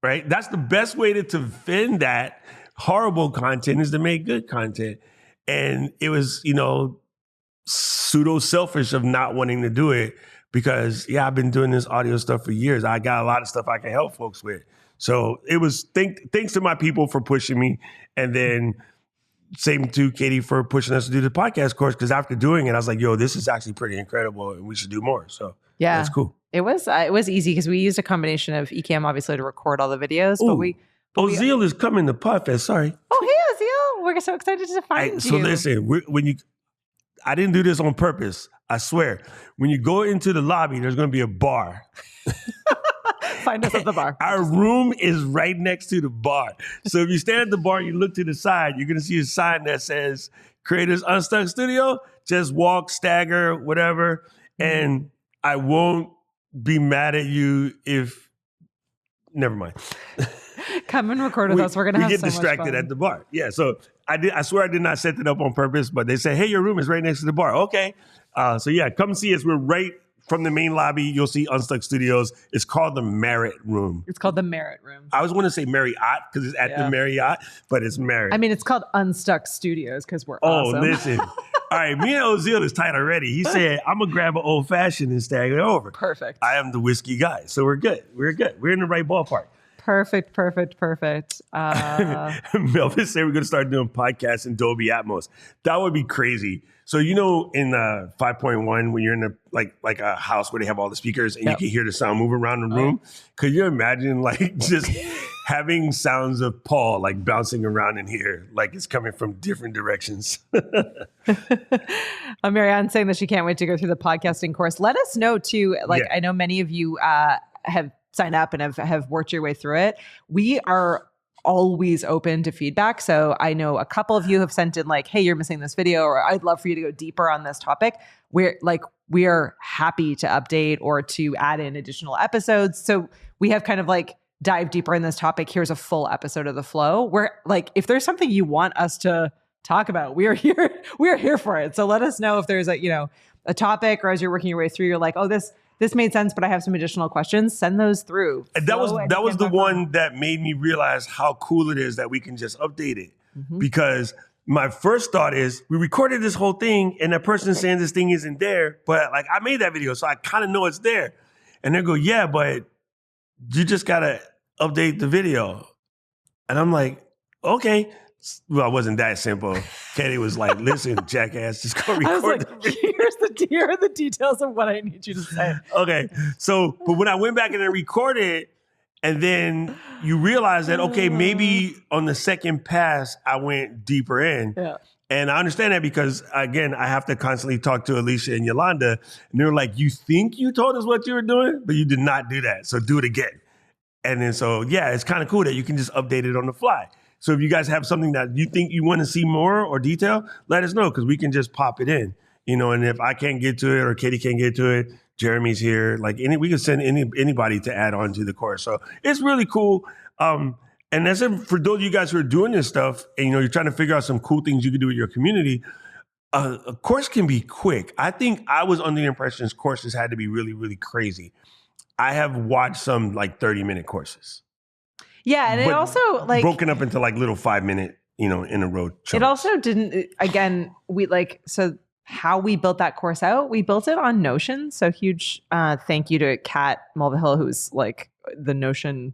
Right? That's the best way to defend that horrible content is to make good content. And it was, pseudo selfish of not wanting to do it because, I've been doing this audio stuff for years. I got a lot of stuff I can help folks with. So it was thanks to my people for pushing me. And then same to Katie for pushing us to do the podcast course, because after doing it, I was like, yo, this is actually pretty incredible and we should do more. So yeah, that's cool. It was easy because we used a combination of Ecamm, obviously, to record all the videos. Ooh, Ozeal is coming to PodFest. Sorry. Oh, hey, Ozeal. We're so excited to find you. So listen, I didn't do this on purpose. I swear. When you go into the lobby, there's going to be a bar. Find us at the bar. Our room is right next to the bar. So if you stand at the bar, you look to the side, you're going to see a sign that says Creators Unstuck Studio. Just walk, stagger, whatever. And I won't be mad at you if, never mind. Come and record with us. We're going to have so much fun. We get distracted at the bar. Yeah, so I swear I did not set it up on purpose, but they said, hey, your room is right next to the bar. Okay. So yeah, come see us. We're right from the main lobby. You'll see Unstuck Studios. It's called the Marriott Room. It's called the Marriott Room. I always want to say Marriott because it's at the Marriott, but it's Marriott. I mean, it's called Unstuck Studios because we're awesome. Oh, listen. All right, me and Ozeal is tight already. He said, I'm going to grab an old fashioned and stagger it over. Perfect. I am the whiskey guy. So we're good. We're good. We're in the right ballpark. Perfect. Melvin said we're going to start doing podcasts in Dolby Atmos. That would be crazy. So, in 5.1, when you're in like a house where they have all the speakers and you can hear the sound move around the room, could you imagine like just having sounds of Paul like bouncing around in here, like it's coming from different directions? Marianne saying that she can't wait to go through the podcasting course. Let us know too. I know many of you have signed up and have worked your way through it. We are always open to feedback. So I know a couple of you have sent in like, hey, you're missing this video, or I'd love for you to go deeper on this topic. We are happy to update or to add in additional episodes. So we have kind of like dive deeper in this topic. Here's a full episode of The Flow where like, if there's something you want us to talk about, we are here for it. So let us know if there's a topic, or as you're working your way through, you're like, oh, this made sense, but I have some additional questions. Send those through. And that was the one that made me realize how cool it is that we can just update it. Mm-hmm. Because my first thought is we recorded this whole thing and that person saying this thing isn't there, but like I made that video, so I kind of know it's there. And they go, yeah, but you just got to update the video. And I'm like, okay. Well, it wasn't that simple. Katie was like, listen, jackass, just go record the video. Here are the details of what I need you to say. Okay. So, but when I went back and I recorded, and then you realize that, okay, maybe on the second pass, I went deeper in. Yeah. And I understand that because, again, I have to constantly talk to Alicia and Yolanda. And they're like, you think you told us what you were doing, but you did not do that. So do it again. And then so, yeah, it's kind of cool that you can just update it on the fly. So if you guys have something that you think you want to see more or detail, let us know because we can just pop it in. And if I can't get to it or Katie can't get to it, Jeremy's here. Like we can send anybody to add on to the course. So it's really cool. And that's it for those of you guys who are doing this stuff and you're trying to figure out some cool things you can do with your community. A course can be quick. I think I was under the impression courses had to be really, really crazy. I have watched some like 30-minute courses. Yeah, and it also like broken up into like little 5-minute, in a row chunks. It also didn't. Again, so how we built that course out, we built it on Notion. So huge thank you to Kat Mulvihill, who's like the Notion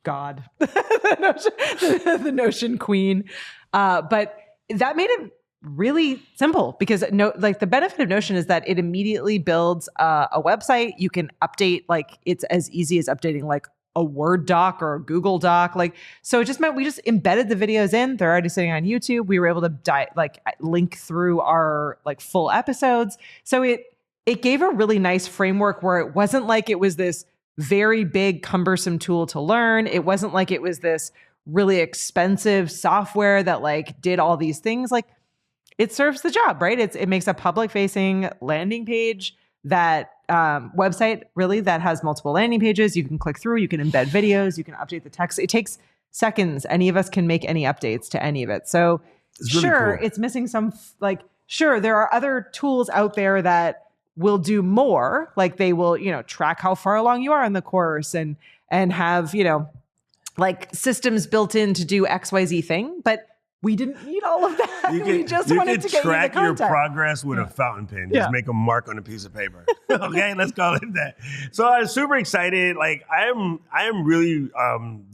god, the Notion queen. But that made it really simple because the benefit of Notion is that it immediately builds a website. You can update, like it's as easy as updating like a Word doc or a Google doc. So it just meant we just embedded the videos in. They're already sitting on YouTube. We were able to link through our like full episodes. So it gave a really nice framework where it wasn't like it was this very big, cumbersome tool to learn. It wasn't like it was this really expensive software that like did all these things. Like it serves the job, right? It makes a public facing landing page that website really that has multiple landing pages. You can click through, you can embed videos, you can update the text. It takes seconds. Any of us can make any updates to any of it. So it's really cool. It's missing some, there are other tools out there that will do more. Like they will, track how far along you are in the course and have, like systems built in to do XYZ thing. But we didn't need all of that. We just wanted to get you the track your content. progress with a fountain pen. Just make a mark on a piece of paper. Okay, let's call it that. So I'm super excited. Like I am really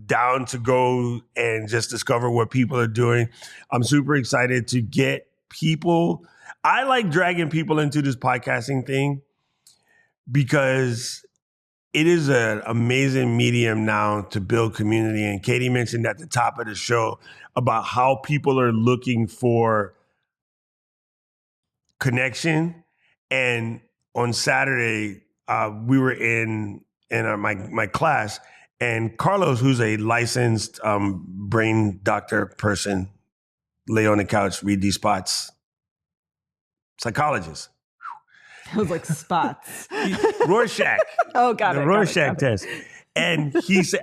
down to go and just discover what people are doing. I'm super excited to get people. I like dragging people into this podcasting thing because it is an amazing medium now to build community. And Katie mentioned at the top of the show about how people are looking for connection. And on Saturday, we were in my class, and Carlos, who's a licensed brain doctor person, lay on the couch, read these spots, psychologist. It was like spots. Rorschach. Oh, got the it. Rorschach test. And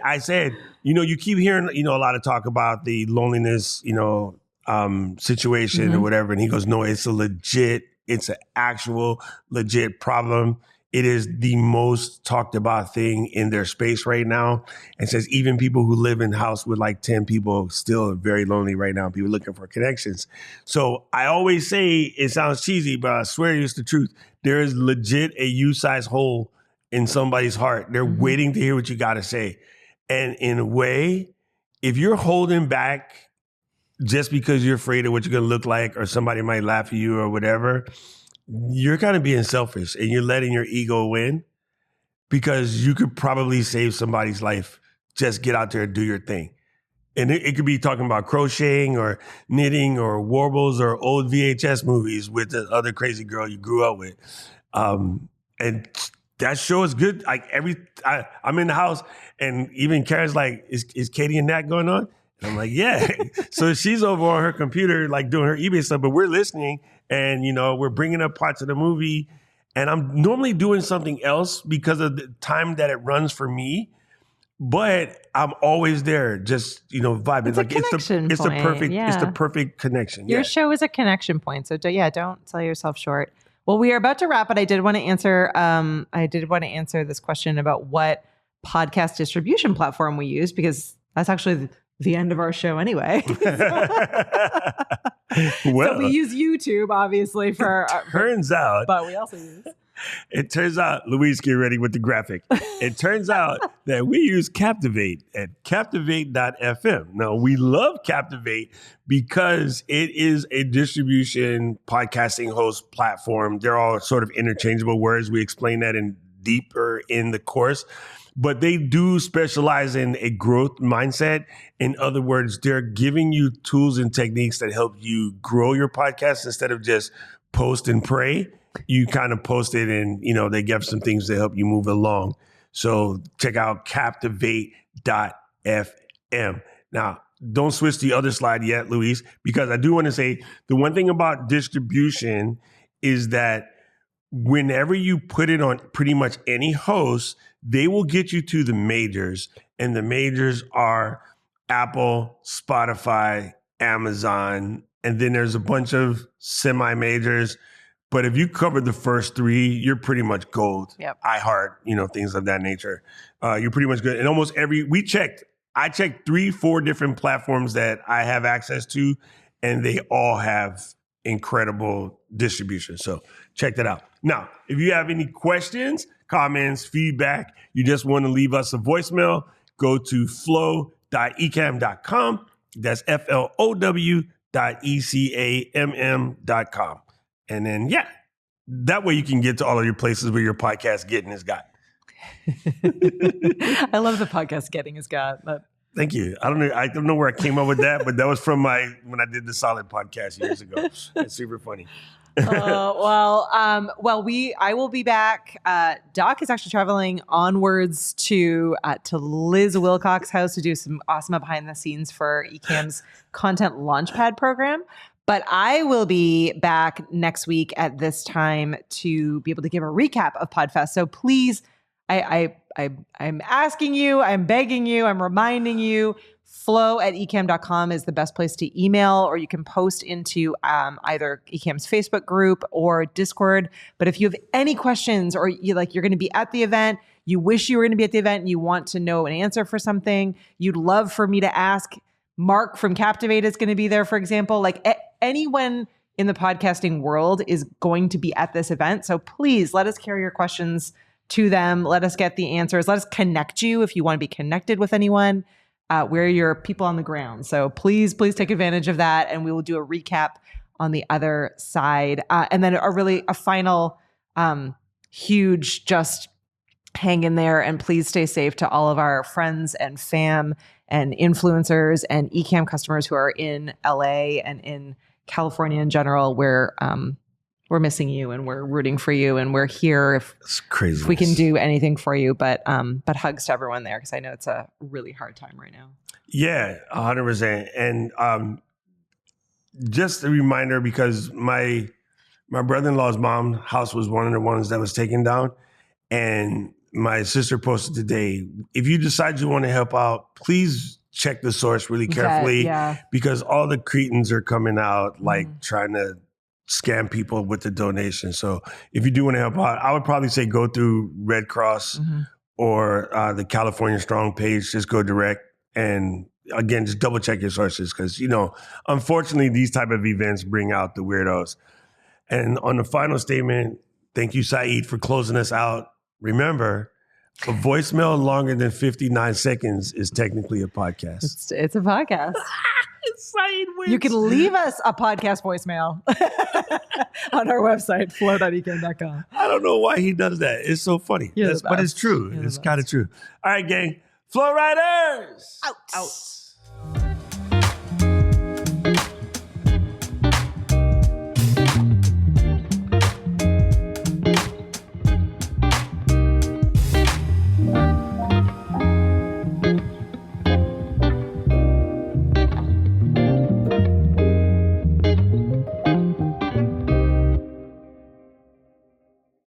I said, you keep hearing, a lot of talk about the loneliness, situation or whatever. And he goes, no, it's an actual legit problem. It is the most talked about thing in their space right now. And says even people who live in a house with like 10 people still are very lonely right now. People looking for connections. So I always say, it sounds cheesy, but I swear it's the truth. There is legit a U-sized hole in somebody's heart. They're waiting to hear what you got to say. And in a way, if you're holding back just because you're afraid of what you're going to look like or somebody might laugh at you or whatever, you're kind of being selfish and you're letting your ego win because you could probably save somebody's life. Just get out there and do your thing. And it could be talking about crocheting or knitting or warbles or old VHS movies with the other crazy girl you grew up with. And that show is good. Like I'm in the house and even Karen's like, is Katie and Nat going on? And I'm like, yeah. So she's over on her computer, like doing her eBay stuff, but we're listening and, we're bringing up parts of the movie. And I'm normally doing something else because of the time that it runs for me. But I'm always there, just vibing. It's like it's the perfect connection. Your show is a connection point, so don't sell yourself short. Well, we are about to wrap, but I did want to answer. This question about what podcast distribution platform we use because that's actually the end of our show anyway. So we use YouTube, obviously, for turns out, but we also use. It turns out, Louise, get ready with the graphic. It turns out that we use Captivate at captivate.fm. Now, we love Captivate because it is a distribution podcasting host platform. They're all sort of interchangeable words. We explain that deeper in the course. But they do specialize in a growth mindset. In other words, they're giving you tools and techniques that help you grow your podcast instead of just post and pray. You kind of post it and, they give some things to help you move along. So check out captivate.fm. Now, don't switch to the other slide yet, Luis, because I do want to say the one thing about distribution is that whenever you put it on pretty much any host, they will get you to the majors. And the majors are Apple, Spotify, Amazon, and then there's a bunch of semi-majors. But if you cover the first three, you're pretty much gold. Yep. iHeart, things of that nature. You're pretty much good. And almost I checked 3-4 different platforms that I have access to, and they all have incredible distribution. So check that out. Now, if you have any questions, comments, feedback, you just want to leave us a voicemail, go to flow.ecamm.com. That's flow.ecamm.com. And then, that way you can get to all of your places where your podcast getting is got. I love the podcast getting is got. But Thank you. I don't know where I came up with that, but that was from when I did the Solid podcast years ago. It's super funny. I will be back. Doc is actually traveling onwards to Liz Wilcox's house to do some awesome behind the scenes for Ecamm's Content Launchpad program. But I will be back next week at this time to be able to give a recap of PodFest. So please, I'm asking you, I'm begging you, I'm reminding you, flow@ecamm.com is the best place to email, or you can post into either Ecamm's Facebook group or Discord. But if you have any questions or you're going to be at the event, you wish you were going to be at the event and you want to know an answer for something, you'd love for me to ask, Mark from Captivate is going to be there, for example. Anyone in the podcasting world is going to be at this event. So please let us carry your questions to them. Let us get the answers. Let us connect you if you want to be connected with anyone. We're your people on the ground. So please take advantage of that. And we will do a recap on the other side. And then a final huge just hang in there and please stay safe to all of our friends and fam and influencers and Ecamm customers who are in LA and in California in general. We're missing you and we're rooting for you and we're here if we can do anything for you. But hugs to everyone there because I know it's a really hard time right now. Yeah, 100%. And just a reminder, because my brother-in-law's mom's house was one of the ones that was taken down, and my sister posted today, if you decide you want to help out, please check the source really carefully because all the cretins are coming out trying to scam people with the donation. So if you do want to help out, I would probably say go through Red Cross or the California Strong page. Just go direct. And again, just double check your sources because, unfortunately, these type of events bring out the weirdos. And on the final statement, thank you, Saeed, for closing us out. Remember, A voicemail longer than 59 seconds is technically a podcast. It's a podcast. You can leave us a podcast voicemail on our website, flow.ecamm.com. I don't know why he does that. It's so funny. But it's true. It's kind of true. All right, gang. Flow Riders! Out.